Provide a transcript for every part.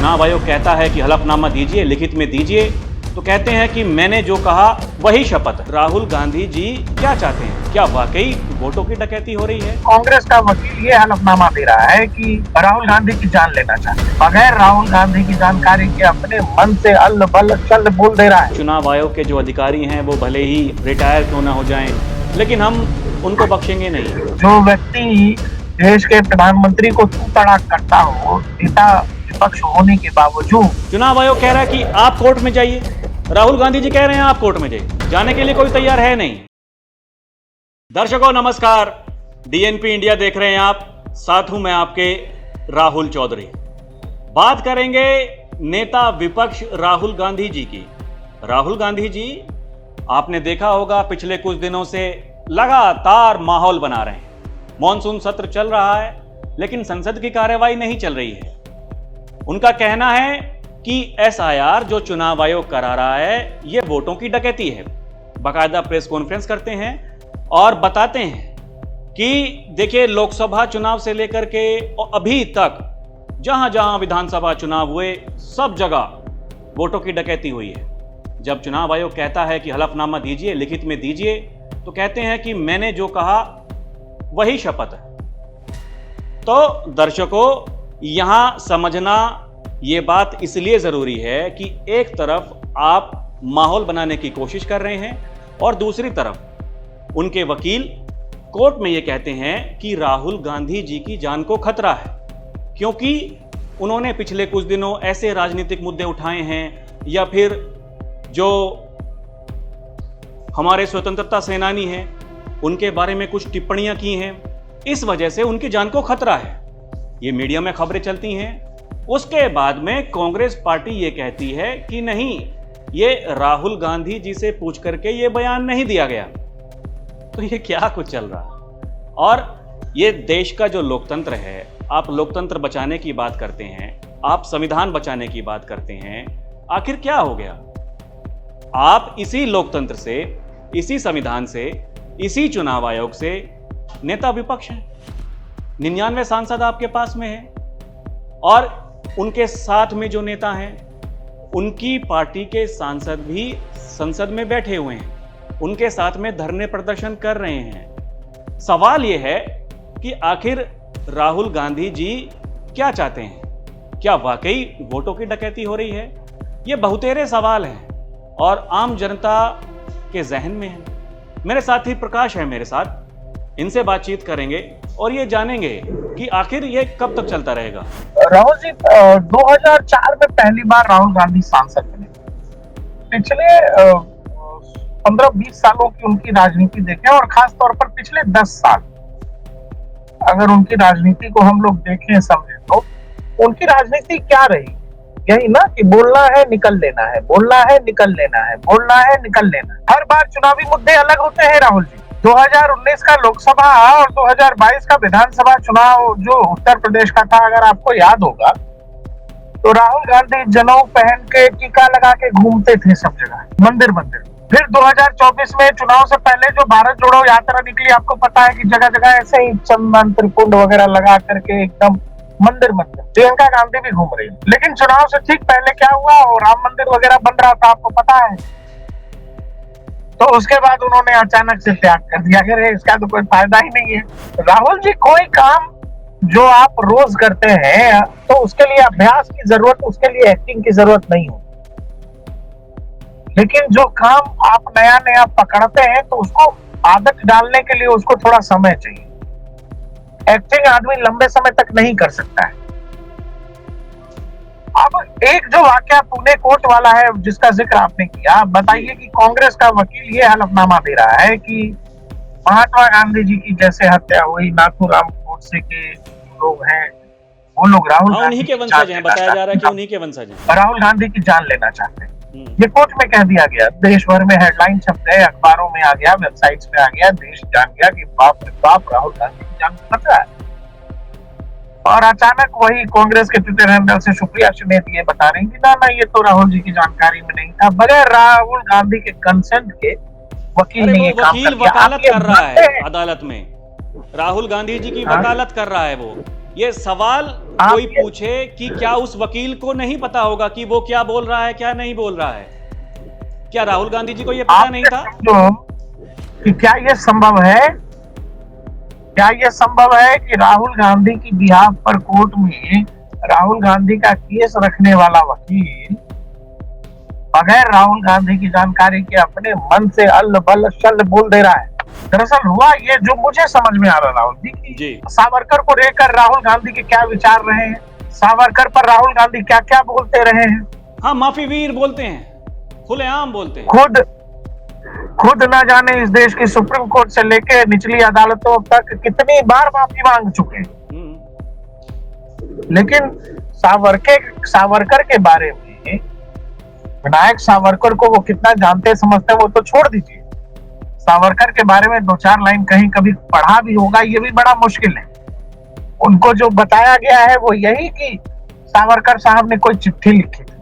चुनाव आयोग कहता है कि हलफनामा दीजिए, लिखित में दीजिए, तो कहते हैं कि मैंने जो कहा वही शपथ। राहुल गांधी जी क्या चाहते हैं? क्या वाकई वोटों की डकैती हो रही है? कांग्रेस का वकील ये हलफनामा दे रहा है कि राहुल गांधी की जान लेना चाहते हैं, बगैर राहुल गांधी की जानकारी के अपने मन से अल्ल बल्ल चल बोल दे रहा है। चुनाव आयोग के जो अधिकारी हैं वो भले ही रिटायर क्यों ना हो जाएं, लेकिन हम उनको बख्शेंगे नहीं। जो व्यक्ति देश के प्रधानमंत्री को तू तड़ाक करता हो, नेता विपक्ष होने के बावजूद, चुनाव आयोग कह रहा है कि आप कोर्ट में जाइए, राहुल गांधी जी कह रहे हैं आप कोर्ट में जाइए, जाने के लिए कोई तैयार है नहीं। दर्शकों नमस्कार, डीएनपी इंडिया देख रहे हैं आप, साथ हूं मैं आपके राहुल चौधरी। बात करेंगे नेता विपक्ष राहुल गांधी जी की। राहुल गांधी जी, आपने देखा होगा पिछले कुछ दिनों से लगातार माहौल बना रहे हैं। मॉनसून सत्र चल रहा है लेकिन संसद की कार्यवाही नहीं चल रही है। उनका कहना है कि एसआईआर जो चुनाव आयोग करा रहा है ये वोटों की डकैती है। बाकायदा प्रेस कॉन्फ्रेंस करते हैं और बताते हैं कि देखिए, लोकसभा चुनाव से लेकर के अभी तक जहां जहां विधानसभा चुनाव हुए सब जगह वोटों की डकैती हुई है। जब चुनाव आयोग कहता है कि हलफनामा दीजिए, लिखित में दीजिए, तो कहते हैं कि मैंने जो कहा वही शपथ है। तो दर्शकों, यहां समझना यह बात इसलिए जरूरी है कि एक तरफ आप माहौल बनाने की कोशिश कर रहे हैं और दूसरी तरफ उनके वकील कोर्ट में यह कहते हैं कि राहुल गांधी जी की जान को खतरा है, क्योंकि उन्होंने पिछले कुछ दिनों ऐसे राजनीतिक मुद्दे उठाए हैं या फिर जो हमारे स्वतंत्रता सेनानी हैं उनके बारे में कुछ टिप्पणियां की हैं। इस वजह से उनकी जान को खतरा है। ये मीडिया में खबरें चलती हैं। उसके बाद में कांग्रेस पार्टी ये कहती है कि नहीं, ये राहुल गांधी जी से पूछ करके ये बयान नहीं दिया गया। तो ये क्या कुछ चल रहा है? और ये देश का जो लोकतंत्र है, आप लोकतंत्र बचाने की बात करते हैं, आप संविधान बचाने की बात करते हैं, आखिर क्या हो गया? आप इसी लोकतंत्र से, इसी संविधान से, इसी चुनाव आयोग से नेता विपक्ष हैं। 99 सांसद आपके पास में हैं और उनके साथ में जो नेता हैं उनकी पार्टी के सांसद भी संसद में बैठे हुए हैं, उनके साथ में धरने प्रदर्शन कर रहे हैं। सवाल यह है कि आखिर राहुल गांधी जी क्या चाहते हैं? क्या वाकई वोटों की डकैती हो रही है? ये बहुतेरे सवाल हैं और आम जनता के जहन में है। मेरे साथी प्रकाश है मेरे साथ, इनसे बातचीत करेंगे और ये जानेंगे कि आखिर ये कब तक चलता रहेगा। राहुल जी, 2004 में पहली बार राहुल गांधी सांसद बने। पिछले 15-20 सालों की उनकी राजनीति देखें और खास तौर पर पिछले 10 साल अगर उनकी राजनीति को हम लोग देखें, समझें, तो उनकी राजनीति क्या रही? यही ना कि बोलना है निकल लेना है, बोलना है निकल लेना है, बोलना है निकल लेना है। हर बार चुनावी मुद्दे अलग होते हैं राहुल जी। 2019 का लोकसभा और 2022 का विधानसभा चुनाव जो उत्तर प्रदेश का था, अगर आपको याद होगा, तो राहुल गांधी जनेऊ पहन के टीका लगा के घूमते थे सब जगह, मंदिर मंदिर। फिर 2024 में चुनाव से पहले जो भारत जोड़ो यात्रा निकली, आपको पता है कि जगह जगह ऐसे ही चंदन त्रिपुंड वगैरह लगा करके एकदम मंदिर मंदिर। प्रियंका गांधी भी घूम रही है। लेकिन चुनाव से ठीक पहले क्या हुआ, और राम मंदिर वगैरह बन रहा था, आपको पता है। तो उसके बाद उन्होंने अचानक से त्याग कर दिया कि इसका तो कोई फायदा ही नहीं है। राहुल जी, कोई काम जो आप रोज करते हैं तो उसके लिए अभ्यास की जरूरत, उसके लिए एक्टिंग की जरूरत नहीं हो, लेकिन जो काम आप नया नया पकड़ते हैं तो उसको आदत डालने के लिए उसको थोड़ा समय चाहिए। एक्टिंग आदमी लंबे समय तक नहीं कर सकता है। अब एक जो वाकया पुणे कोर्ट वाला है जिसका जिक्र आपने किया, बताइए कि कांग्रेस का वकील ये हलफनामा दे रहा है कि महात्मा गांधी जी की जैसे हत्या हुई, नाथूराम गोडसे के लोग हैं वो लोग राहुल गांधी के वंशज हैं, बताया जा रहा है कि उन्हीं के वंशज हैं, राहुल गांधी की जान लेना चाहते हैं। ये कोर्ट में कह दिया गया, देश भर में हेडलाइन छप गए, अखबारों में आ गया, वेबसाइट्स में आ गया, देश जान गया कि बाप रे बाप, राहुल गांधी की जान खतरा है। और अचानक वही कांग्रेस के ट्विटर हैंडल से सुप्रिया सुलेह ये बता रहे हैं कि ना ये तो राहुल जी की जानकारी में नहीं था, बगैर राहुल गांधी के कंसेंट के वकील ने ये काम कर दिया। वकालत कर रहा है अदालत में, राहुल गांधी जी की वकालत कर रहा है वो। ये सवाल आप कोई पूछे कि क्या उस वकील को नहीं पता होगा कि वो क्या बोल रहा है, क्या नहीं बोल रहा है? क्या राहुल गांधी जी को ये पता नहीं था? समझो कि क्या ये संभव है, क्या ये संभव है कि राहुल गांधी की बिहाफ पर कोर्ट में राहुल गांधी का केस रखने वाला वकील बगैर राहुल गांधी की जानकारी के अपने मन से अल्ल बल्ल शल्ल बोल दे रहा है? दरअसल हुआ ये जो मुझे समझ में आ रहा राहुल जी जी। की सावरकर को लेकर राहुल गांधी के क्या विचार रहे हैं, सावरकर पर राहुल गांधी क्या क्या बोलते रहे हैं। हाँ, माफी वीर बोलते हैं, खुलेआम बोलते हैं। खुद ना जाने इस देश की सुप्रीम कोर्ट से लेकर निचली अदालतों तक कितनी बार माफी मांग चुके हैं। लेकिन सावरकर के बारे में विनायक सावरकर को वो कितना जानते समझते हैं वो तो छोड़ दीजिए, सावरकर के बारे में 2-4 लाइन कहीं कभी पढ़ा भी होगा ये भी बड़ा मुश्किल है। उनको जो बताया गया है वो यही कि सावरकर साहब ने कोई चिट्ठी लिखी थी।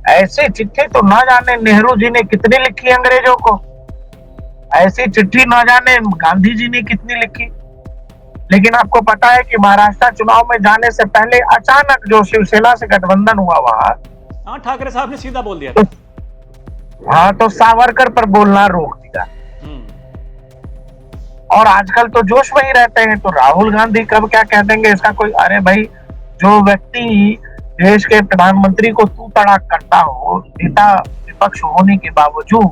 ऐसी चिट्ठी तो ना जाने नेहरू जी ने कितनी लिखी अंग्रेजों को, ऐसी चिट्ठी ना जाने गांधी जी ने कितनी लिखी। लेकिन आपको पता है कि महाराष्ट्र चुनाव में जाने से पहले अचानक जो शिवसेना से गठबंधन हुआ वहां, हाँ, ठाकरे साहब ने सीधा बोल दिया था। हाँ, तो सावरकर पर बोलना रोक दिया। और आजकल तो जोश में ही रहते हैं, तो राहुल गांधी कब क्या कह देंगे इसका कोई, अरे भाई जो व्यक्ति देश के प्रधानमंत्री को तू तड़ाक करता हो, नेता विपक्ष होने के बावजूद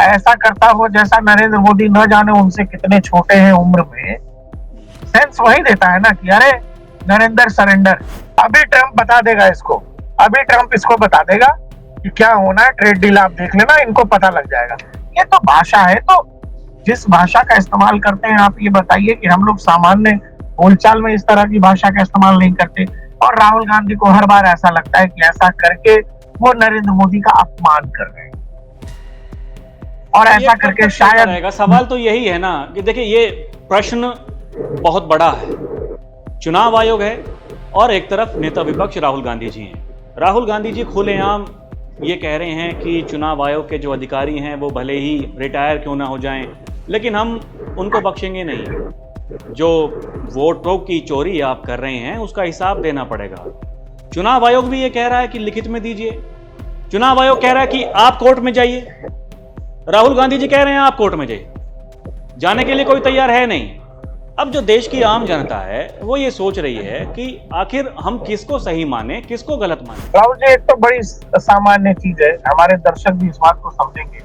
ऐसा करता हो जैसा नरेंद्र मोदी न जाने उनसे कितने छोटे हैं उम्र में, सेंस वही देता है ना कि अरे नरेंद्र सरेंडर। अभी ट्रंप बता देगा इसको, अभी ट्रंप इसको बता देगा कि क्या होना है, ट्रेड डील आप देख लेना, इनको पता लग जाएगा। ये तो भाषा है, तो जिस भाषा का इस्तेमाल करते हैं आप ये बताइए कि हम लोग सामान्य बोलचाल में इस तरह की भाषा का इस्तेमाल नहीं करते, और राहुल गांधी को हर बार ऐसा लगता है कि ऐसा करके वो नरेंद्र मोदी का अपमान कर रहे हैं, और ऐसा करके शायद सवाल तो यही है ना कि देखिए ये प्रश्न बहुत बड़ा है। चुनाव आयोग है और एक तरफ नेता विपक्ष राहुल गांधी जी हैं। राहुल गांधी जी खुलेआम ये कह रहे हैं कि चुनाव आयोग के जो अधिकारी हैं वो भले ही रिटायर क्यों ना हो जाएं, लेकिन हम उनको बख्शेंगे नहीं। जो वोटों की चोरी आप कर रहे हैं उसका हिसाब देना पड़ेगा। चुनाव आयोग भी ये कह रहा है कि लिखित में दीजिए। चुनाव आयोग कह रहा है कि आप कोर्ट में जाइए। राहुल गांधी जी कह रहे हैं आप कोर्ट में जाइए। जाने के लिए कोई तैयार है नहीं। अब जो देश की आम जनता है वो ये सोच रही है कि आखिर हम किसको सही माने, किसको गलत माने। राहुल जी, एक तो बड़ी सामान्य चीज है, हमारे दर्शक भी इस बात को समझेंगे।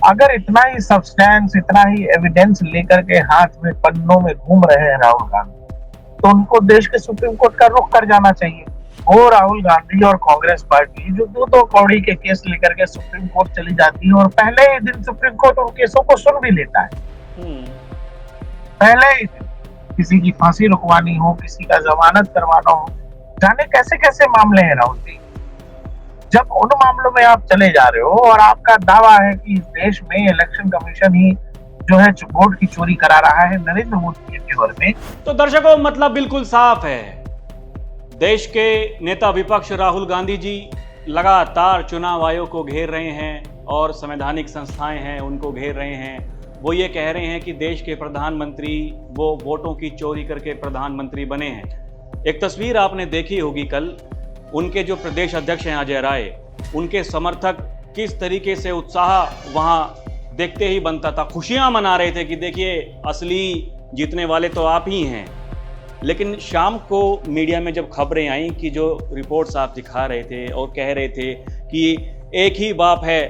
अगर इतना ही सब्सटेंस, इतना ही एविडेंस लेकर के हाथ में पन्नों में घूम रहे हैं राहुल गांधी, तो उनको देश के सुप्रीम कोर्ट का रुख कर जाना चाहिए। वो राहुल गांधी और कांग्रेस पार्टी जो दो कौड़ी के केस लेकर के सुप्रीम कोर्ट चली जाती है और पहले ही दिन सुप्रीम कोर्ट उन केसों को सुन भी लेता है। पहले ही किसी की फांसी रुकवानी हो, किसी का जमानत करवाना हो, जाने कैसे कैसे मामले हैं राहुल जी। जब उन मामलों में आप चले जा रहे हो और आपका दावा है कि इस देश में इलेक्शन कमीशन ही जो है वोट की चोरी करा रहा है नरेंद्र मोदी के फेवर में, तो दर्शकों मतलब बिल्कुल साफ है। देश के नेता विपक्ष राहुल गांधी जी लगातार चुनाव आयोग को घेर रहे हैं और संवैधानिक संस्थाएं हैं उनको घेर रहे हैं। वो ये कह रहे हैं कि देश के प्रधानमंत्री वो वोटों की चोरी करके प्रधानमंत्री बने हैं। एक तस्वीर आपने देखी होगी कल, उनके जो प्रदेश अध्यक्ष हैं अजय राय, उनके समर्थक किस तरीके से उत्साह वहां देखते ही बनता था, खुशियां मना रहे थे कि देखिए असली जीतने वाले तो आप ही हैं। लेकिन शाम को मीडिया में जब खबरें आई कि जो रिपोर्ट्स आप दिखा रहे थे और कह रहे थे कि एक ही बाप है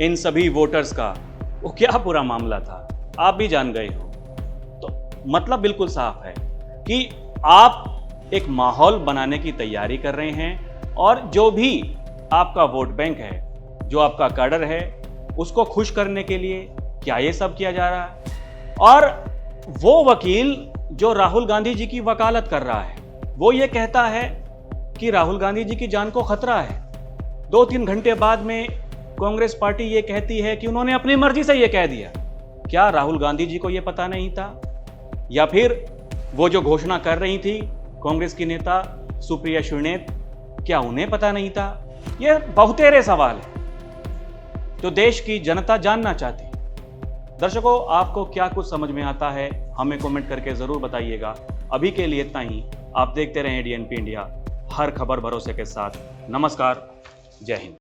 इन सभी वोटर्स का, वो क्या पूरा मामला था आप भी जान गए हो। तो मतलब बिल्कुल साफ है कि आप एक माहौल बनाने की तैयारी कर रहे हैं और जो भी आपका वोट बैंक है, जो आपका कैडर है, उसको खुश करने के लिए क्या ये सब किया जा रहा है। और वो वकील जो राहुल गांधी जी की वकालत कर रहा है वो ये कहता है कि राहुल गांधी जी की जान को खतरा है। 2-3 घंटे बाद में कांग्रेस पार्टी ये कहती है कि उन्होंने अपनी मर्जी से ये कह दिया। क्या राहुल गांधी जी को ये पता नहीं था, या फिर वो जो घोषणा कर रही थी कांग्रेस की नेता सुप्रिया श्रीनेत, क्या उन्हें पता नहीं था? ये बहुतेरे सवाल है जो देश की जनता जानना चाहती है। दर्शकों, आपको क्या कुछ समझ में आता है हमें कमेंट करके ज़रूर बताइएगा। अभी के लिए इतना ही। आप देखते रहें डीएनपी इंडिया, हर खबर भरोसे के साथ। नमस्कार, जय हिंद।